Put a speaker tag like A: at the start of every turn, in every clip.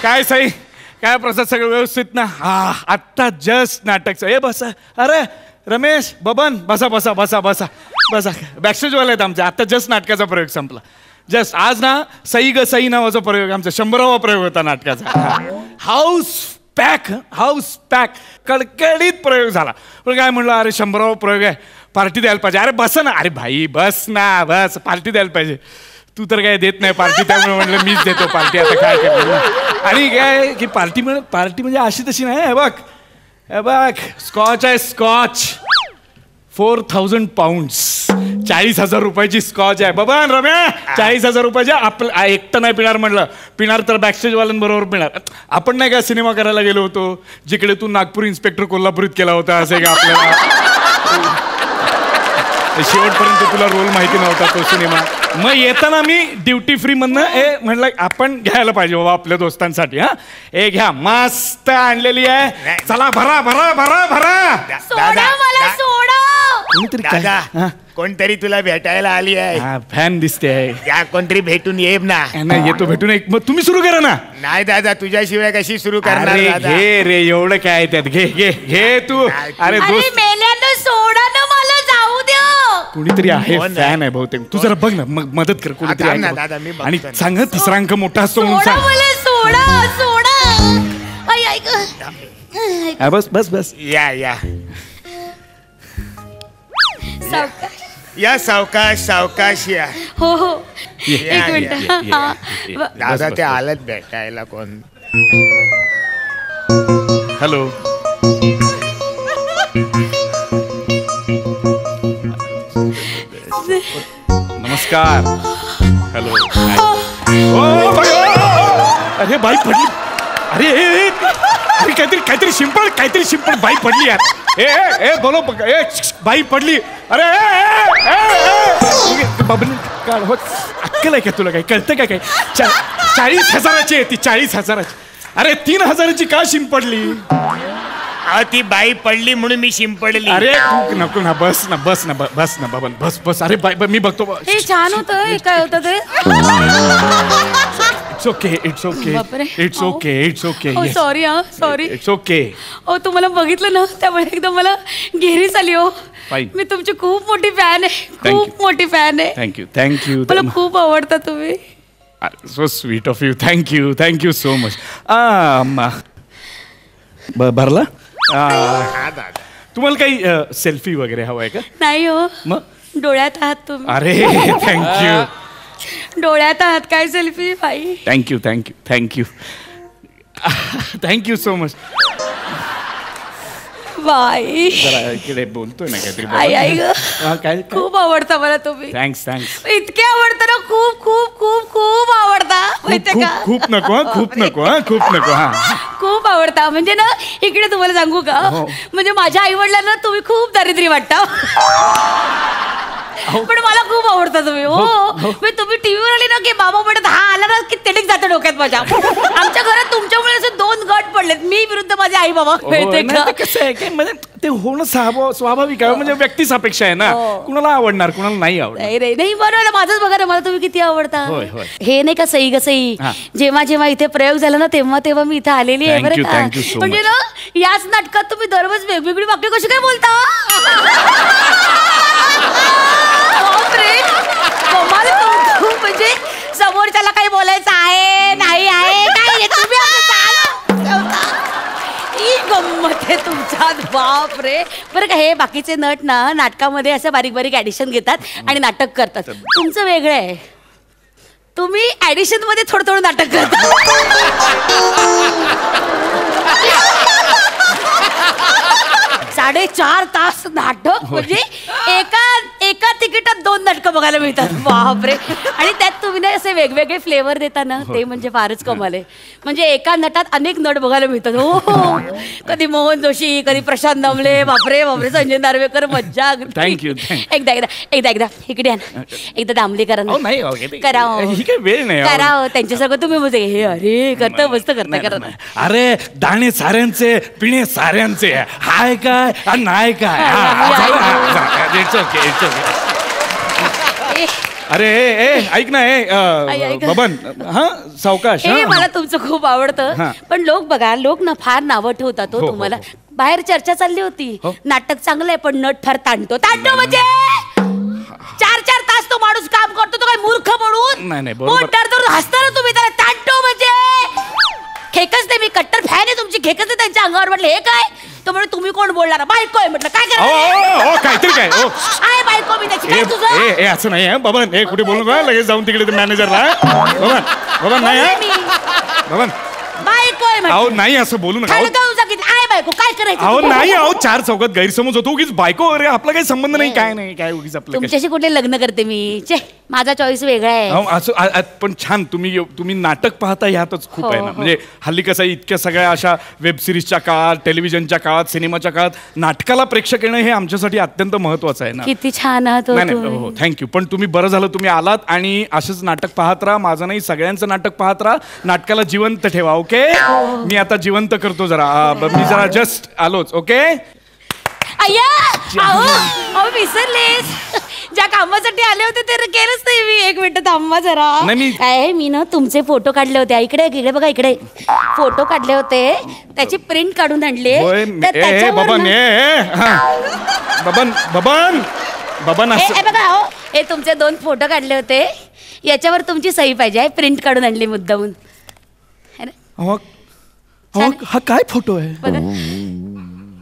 A: काय सई, काय प्रसाद, सगळं व्यवस्थित ना? हा, आत्ता जस्ट नाटकचं. ए बसा. अरे रमेश, बबन, बसा बसा बसा बसा बसा. बॅकस्टेजवाले आहेत आमचे. आत्ता जस्ट नाटकाचा प्रयोग संपला. जस्ट आज ना सई ग सई नावाचा प्रयोग, आमचा 100वा प्रयोग होता नाटकाचा. हाऊस पॅक कडकडीत प्रयोग झाला. पण काय म्हणलं, अरे 100वा प्रयोग आहे, पार्टी द्यायला पाहिजे. अरे बस ना, अरे भाई बस ना, बस पार्टी द्यायला पाहिजे. तू तर काय देत नाही पार्टी, त्यामुळे म्हणलं मीच देतो पार्टी. आता काय करतो. आणि काय की पार्टी म्हणजे अशी तशी नाही. हे बघ स्कॉच आहे, स्कॉच 4000 पाऊंड्स, 40,000 रुपयाची स्कॉच आहे. बाबा रम्या, 40,000 रुपयाची. आपलं एकटं नाही पिणार म्हणलं, पिणार तर बॅकस्टेजवाल्यांबरोबर पिणार. आपण नाही का सिनेमा करायला गेलो होतो, जिकडे तू नागपूर इन्स्पेक्टर कोल्हापुरीत केला होता, असे का आपल्याला शेवटपर्यंत तुला रोल माहिती नव्हता तो सिनेमा. मग येताना मी ड्युटी फ्री मधनं म्हणलं आपण घ्यायला पाहिजे बाबा आपल्या दोस्तांसाठी. हा हे घ्या, मस्त आणलेली आहे. चला भरा भरा भरा भरा.
B: कोणतरी तुला भेटायला आली आहे.
A: फॅन दिसते आहे.
B: त्या कोणतरी भेटून ये ना.
A: नाही येतो, भेटून. मग तुम्ही सुरू करा ना.
B: नाही दादा, तुझ्याशिवाय कशी सुरू करणार.
A: घे रे, एवढं काय त्यात. घे घे घे तू. अरे दोस्त,
C: सोडा ना, मला जाऊ द्या.
A: कुणीतरी आहे, फॅन आहे बहुतेक. तू जरा बघ ना, मग मदत कर. कुणीतरी आहे आणि सांग तिसरा अंक मोठा असतो म्हणून सांग. बस बस बस.
B: या सावकाश सावकाश या.
C: हो हो, एक मिनिट.
B: दादा ते आलत भेटायला. कोण?
A: हॅलो. नमस्कार. हॅलो. अरे बाई पडली. अरे काहीतरी शिंपड बाई पडली यार. ए बोलो. बाई पडली. अरे बाबा अक्कल आहे का तुला? काही कळतं का? काही 40,000ची आहे ती, 40,000ची. अरे 3,000ची का शिंपडली?
B: ती बाई पडली म्हणून मी शिंपडली.
A: अरे नको ना, बस ना बाबा, बस. अरे बाई मी बघतो.
C: हे छान होतं. काय होतं ते?
A: It's okay.
C: Sorry.
A: It's okay.
C: तुम्हाला बघितलं ना, त्यामुळे एकदम मला घेरीच आली. हो, मी तुमची खूप मोठी फॅन आहे. खूप मोठी फॅन आहे.
A: थँक्यू.
C: मला खूप आवडता तुम्ही.
A: So sweet of you. Thank you so much. भरला. तुम्हाला काही सेल्फी वगैरे हवाय का?
C: नाही हो.
A: मग
C: डोळ्यात आहात तुम्ही.
A: अरे थँक्यू.
C: डोळ्यात आहात. काय सेल्फी बाई.
A: Thank you so much.
C: बाई
A: जरा इकडे बोलतोय ना काहीतरी.
C: काय खूप आवडता मला तुम्ही.
A: थँक्स.
C: इतके आवडतं ना, खूप आवडता. माहितीये का?
A: खूप नको.
C: खूप आवडता. म्हणजे ना, इकडे तुम्हाला सांगू का, म्हणजे माझ्या आई वडिलांना तुम्ही खूप दारिद्र्य वाटता, पण मला खूप आवडता तुम्ही. हो, तुम्ही टीव्हीवर आले ना की बाबा म्हणत हा आला ना की तेडीक जातं डोक्यात माझ्या. आमच्या घरात तुमच्यामुळे असे 2 गट पडलेत, मी विरुद्ध माझे आई बाबा.
A: कसं आहे म्हणजे ते होणं स्वाभाविक आहे. म्हणजे व्यक्तिसापेक्ष आहे ना. कुणाला आवडणार, कुणाला नाही आवडणार.
C: नाही बरोबर. माझंच बघा ना, मला तुम्ही किती आवडता. हे नाही का सई ग सई, जेव्हा इथे प्रयोग झाला ना, तेव्हा मी इथे आलेली आहे बरं का. म्हणजे ना, याच नाटकात तुम्ही दररोज वेगवेगळी वाक्य कशी काय बोलता. म्हणजे समोरच्याला काही बोलायचं आहे नाही आहे काय तुम्ही गंमत आहे तुमच्यात. बाप रे. बरं का, हे बाकीचे नट ना नाटकामध्ये असं बारीक ऍडिशन घेतात आणि नाटक करतात. तुमचं वेगळं आहे. तुम्ही ऍडिशन मध्ये थोडं नाटक करता. साडेचार तास नाटक. म्हणजे एका तिकिटात 2 नाटकं बघायला मिळतात. बापरे. आणि त्यात तुम्ही ना असे वेगवेगळे फ्लेवर देता ना, ते म्हणजे फारच कमाल आहे. म्हणजे एका नटात अनेक नट बघायला मिळतात. हो, कधी मोहन जोशी, कधी प्रशांत दामले. बापरे संजय नार्वेकर. मज्जा.
A: थँक्यू.
C: एकदा इकडे एकदा दामले करा ना. करा
A: वेळ नाही
C: करा त्यांच्या सगळं तुम्ही म्हणजे हे अरे करता मस्त करता.
A: अरे दाणे साऱ्यांचे, पिणे साऱ्यांचे. हाय काय नाही काय. It's okay. अरे ऐक ना
C: ऐक.
A: बबन हा सावकाश
C: हे
A: हा.
C: मला तुमचं खूप आवडतं
A: हा.
C: पण लोक ना फार नावं ठेवतात
A: हो,
C: हो
A: हो,
C: तुम्हाला
A: हो.
C: बाहेर चर्चा चालली होती
A: हो.
C: नाटक चांगलं आहे पण नट फार ताणतो म्हणजे 4 तास तो माणूस काम करतो तो काय मूर्ख म्हणून
A: नाही, बरोबर.
C: तर हसता ना तुम्ही त्याला ताणतो म्हणजे खेकच नाही मी कट्टर फॅन आहे तुमची खेकच नाही त्यांच्या अंगावर म्हटलं हे काय तो म्हणजे तुम्ही कोण बोलणार बायको आहे म्हटलं काय
A: ओ काहीतरी काय ओ
C: आहे बायको मी त्याची काय तुझं
A: असं नाही बबन कुठे बोलू का लगेच जाऊन तिकडे मॅनेजरला बबन नाही बबन
C: बायको आहे म्हटलं.
A: अहो नाही असं बोलू नका
C: खायला काय सांगितलं? आहे बायको काय करायचं
A: अहो
C: तुला?
A: नाही अहो 4 चौकात गैरसमज होतो उगीच बायको अरे आपला काही संबंध नाही काय नाही काय उगीच आपलं काय.
C: तुमच्याशी कुठे लग्न करते मी चे माझा चॉईस वेगळा आहे
A: अहो, असं पण छान तुम्ही नाटक पाहता ह्यातच खूप
C: हो,
A: आहे ना
C: हो.
A: म्हणजे हल्ली कसं आहे, इतक्या सगळ्या अशा वेब सिरीजच्या काळात टेलिव्हिजनच्या काळात सिनेमाच्या काळात नाटकाला प्रेक्षक येणं हे आमच्यासाठी अत्यंत महत्वाचं आहे ना
C: किती छान आहात हो
A: नाही
C: तुम्ही.
A: हो थँक्यू पण तुम्ही बरं झालं तुम्ही आलात आणि असंच नाटक पाहत राहा माझं नाही सगळ्यांचं नाटक पाहत राहा नाटकाला जिवंत ठेवा ओके मी आता जिवंत करतो जरा मी जरा जस्ट आलोच ओके
C: अय्या अहो विसरलेस ज्या कामासाठी आले होते ते केलंच नाही मी 1 मिनिट थांबा जरा
A: नाही,
C: काय मी ना तुमचे फोटो काढले होते इकडे बघा इकडे फोटो काढले होते त्याची प्रिंट काढून आणले
A: होय,
C: तर त्याच्यावर
A: बबन
C: ना-
A: बबन असं
C: हे बघा हो हे तुमचे 2 फोटो काढले होते याच्यावर तुमची सही पाहिजे प्रिंट काढून आणली मुद्दामून
A: हा काय फोटो आहे
C: बघा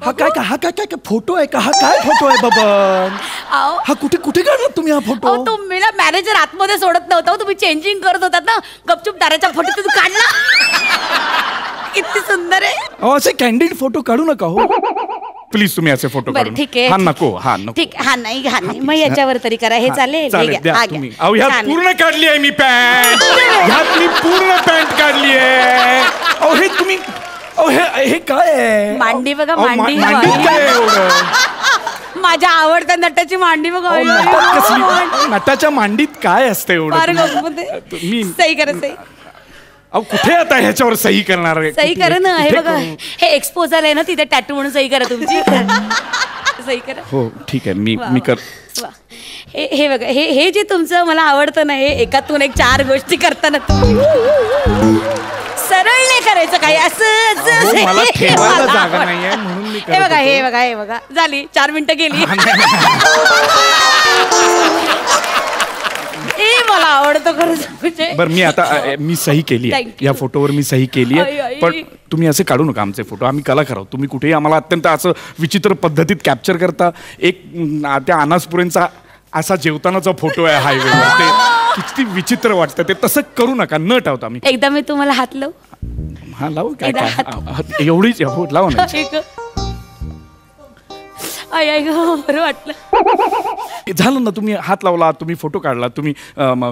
A: हा काय फोटो आहे का हा काय फोटो आहे बबन
C: अहो
A: हा कुठे काढला तुम्ही हा फोटो
C: अहो तुम्हीला मॅनेजर आतमध्ये सोडत नव्हता हो, तुम्ही चेंजिंग करत होतात ना गपचूप दाराच्या फोटो तुम्ही काढला किती सुंदर आहे
A: अहो असे कॅन्डिड फोटो काढू नका हो प्लीज तुम्ही असे फोटो
C: बरं
A: काढू
C: ठीक आहे
A: हा नको
C: ठीक हा नाही मग याच्यावर तरी करा हे चालेल हे
A: चालेल
C: घ्या,
A: द्या
C: हा
A: तुम्ही
C: घ्या.
A: अहो ह्यात
C: छान आहे.
A: पूर्ण काढली आहे मी पॅन्ट ह्यात मी पूर्ण पॅन्ट काढली आहे अहो हे तुम्ही अहो हे काय आहे
C: मांडी बघा,
A: अहो,
C: मांडी.
A: मांडीत काय आहे एवढं
C: माझ्या आवडत्या नटाची मांडी बघा
A: अहो, नटात कसली नटाच्या मांडीत काय असतं
C: फार
A: एवढं
C: गंमत आहे.
A: मी
C: सही करा सही
A: अहो कुठे आता ह्याच्यावर सही करणार आहे?
C: सही करा ना हे
A: कुठे
C: बघा
A: करू?
C: हे एक्सपोजल आहे ना तिथे टॅटू म्हणून सही करा तुमची सही करा
A: हो ठीक आहे मी
C: वा,
A: मी
C: वा.
A: कर
C: वा. हे बघा हे जे तुमचं मला आवडतं ना हे एकातून एक 4 गोष्टी करताना तुम्ही सरळ नाही करायचं काही असं
A: अहो, मला ठेवायला
C: मला
A: जागा
C: आवडतं.
A: नाहीये म्हणून मी
C: हे
A: करत
C: बघा
A: होतो.
C: हे बघा झाली 4 मिनिटं गेली हे मला आवडतं खरंच म्हणजे
A: बरं मी आता मी सही केली आहे
C: Thank you.
A: या फोटोवर मी सही केली
C: आई,
A: आहे
C: आई.
A: पण तुम्ही असे काढू नका आमचे फोटो आम्ही कलाकार आहोत तुम्ही कुठेही आम्हाला अत्यंत असं विचित्र पद्धतीत कॅप्चर करता एक त्या अनासपुरेंचा असा जेवतानाचा फोटो आहे हायवेवर ते किती विचित्र वाटतं ते तसं करू नका न ठेवता आम्ही
C: एकदा मी तुम्हाला हात लावू
A: हा लावू काय
C: एकदा
A: काय एवढीच हो लावा ना
C: एक आई ग बरं वाटलं
A: झालं ना तुम्ही हात लावला तुम्ही फोटो काढला तुम्ही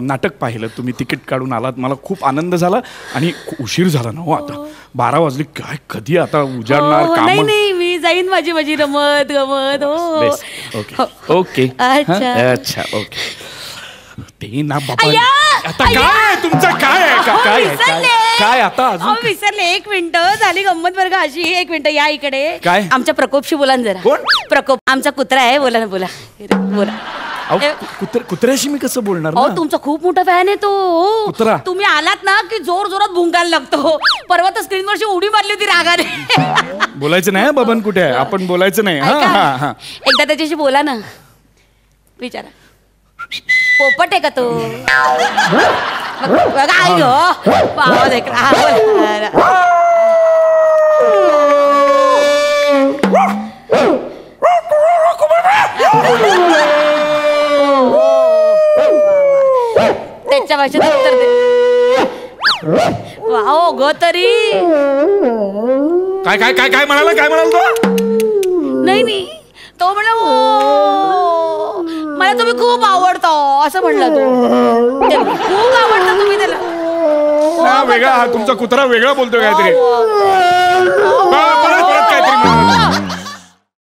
A: नाटक पाहिलं तुम्ही तिकीट काढून आलात मला खूप आनंद झाला आणि उशीर झाला ना हो आता 12 वाजले काय कधी आता उजाडणार
C: हो,
A: काम
C: नाही मी जाईन माझी रमत गमत हो
A: ओके
C: हो.
A: ओके
C: अच्छा.
A: अच्छा ओके ते ना बाबा
C: अय्या!
A: आता
C: अय्या!
A: काय आहे तुमचं काय आहे
C: अहो,
A: काय आहे?
C: विसरले.
A: काय आता अजून
C: अहो, विसरले 1 मिनिट झाली गंमत बरं का अशी 1 मिनिट या इकडे
A: काय?
C: आमच्या प्रकोपशी बोला ना जरा
A: कोण?
C: प्रकोप आमचा कुत्रा आहे बोला ना बोला
A: अहो,
C: ए,
A: कुत्र्याशी मी कसं बोलणार
C: अहो
A: ना
C: तुमचा खूप मोठा फॅन आहे तो हो.
A: कुत्रा?
C: तुम्ही आलात ना की जोर जोरात भुंकायला लागतो परवा तर स्क्रीनवरची उडी मारली होती रागाने
A: बोलायचं नाही हं, बबन कुठे आहे आपण बोलायचं नाही हा
C: ऐका,
A: हा हा
C: एकदा त्याच्याशी बोला ना विचारा पोपट आहे का तो बघा आई गो आवाज ऐकला हा बोला त्याच्या भाषेत उत्तर दे वाहो ग तरी
A: काय काय काय काय म्हणाला तो
C: नाही तो म्हणला "ओ, मला तुम्ही खूप आवडता असं म्हणला तो ते खूप आवडता तुम्ही त्याला
A: हा वेगळा हा तुमचा कुत्रा वेगळा बोलतोय काहीतरी परत काहीतरी म्हणतो.